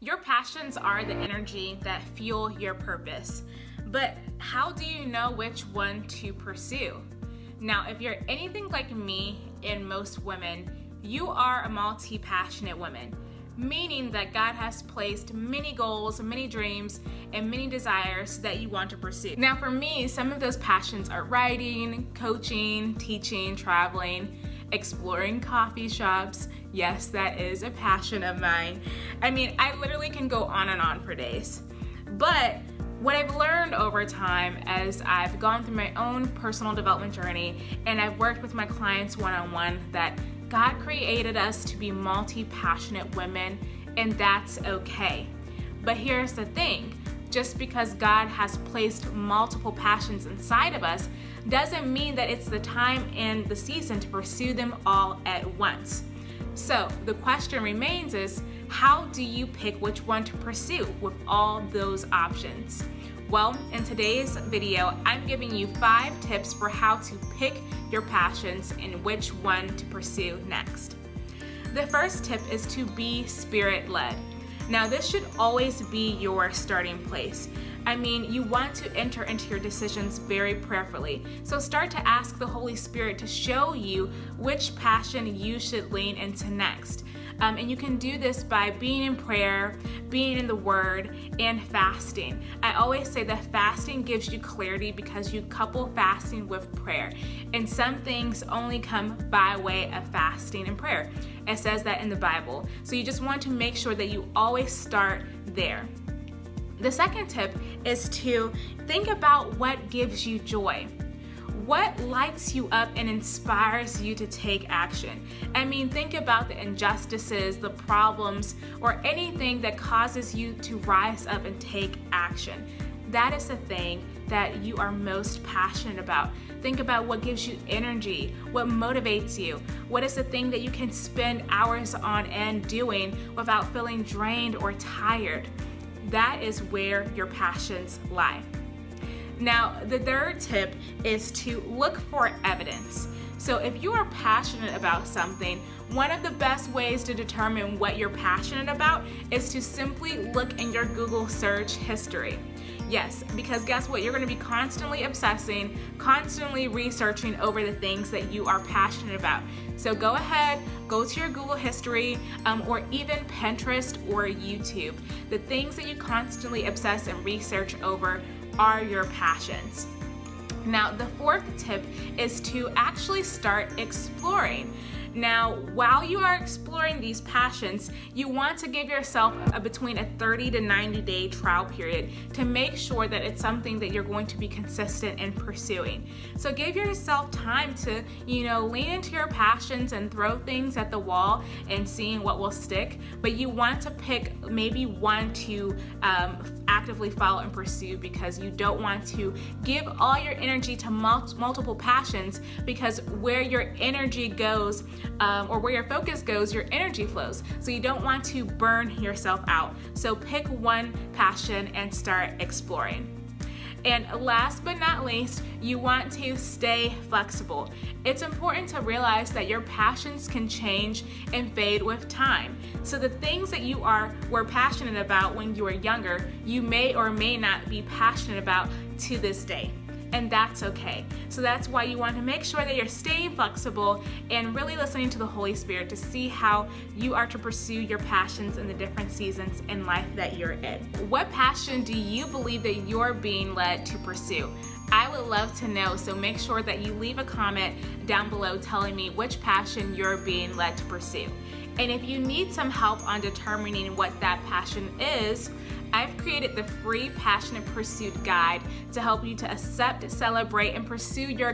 Your passions are the energy that fuel your purpose. But how do you know which one to pursue? Now, if you're anything like me and most women, you are a multi-passionate woman, meaning that God has placed many goals, many dreams, and many desires that you want to pursue. Now, for me, some of those passions are writing, coaching, teaching, traveling, exploring coffee shops. Yes, that is a passion of mine. I mean, I literally can go on and on for days. But what I've learned over time as I've gone through my own personal development journey and I've worked with my clients one-on-one, that God created us to be multi-passionate women, and that's okay. But here's the thing. Just because God has placed multiple passions inside of us doesn't mean that it's the time and the season to pursue them all at once. So the question remains is, how do you pick which one to pursue with all those options? Well, in today's video, I'm giving you 5 tips for how to pick your passions and which one to pursue next. The first tip is to be spirit-led. Now, this should always be your starting place. I mean, you want to enter into your decisions very prayerfully. So start to ask the Holy Spirit to show you which passion you should lean into next. And you can do this by being in prayer, being in the Word, and fasting. I always say that fasting gives you clarity because you couple fasting with prayer. And some things only come by way of fasting and prayer. It says that in the Bible. So you just want to make sure that you always start there. The second tip is to think about what gives you joy. What lights you up and inspires you to take action? I mean, think about the injustices, the problems, or anything that causes you to rise up and take action. That is the thing that you are most passionate about. Think about what gives you energy, what motivates you, what is the thing that you can spend hours on end doing without feeling drained or tired. That is where your passions lie. Now, the third tip is to look for evidence. So if you are passionate about something, one of the best ways to determine what you're passionate about is to simply look in your Google search history. Yes, because guess what? You're going to be constantly obsessing, constantly researching over the things that you are passionate about. So go ahead, go to your Google history, or even Pinterest or YouTube. The things that you constantly obsess and research over are your passions. Now, the fourth tip is to actually start exploring. Now, while you are exploring these passions, you want to give yourself between a 30 to 90 day trial period to make sure that it's something that you're going to be consistent in pursuing. So give yourself time to, lean into your passions and throw things at the wall and seeing what will stick. But you want to pick maybe one to actively follow and pursue, because you don't want to give all your energy to multiple passions, because where your energy goes, or where your focus goes, your energy flows. So you don't want to burn yourself out. So pick one passion and start exploring. And last but not least, you want to stay flexible. It's important to realize that your passions can change and fade with time. So the things that you were passionate about when you were younger, you may or may not be passionate about to this day. And that's okay. So that's why you want to make sure that you're staying flexible and really listening to the Holy Spirit to see how you are to pursue your passions in the different seasons in life that you're in. What passion do you believe that you're being led to pursue? I would love to know, so make sure that you leave a comment down below telling me which passion you're being led to pursue. And if you need some help on determining what that passion is, I've created the free Passionate Pursuit Guide to help you to accept, celebrate, and pursue your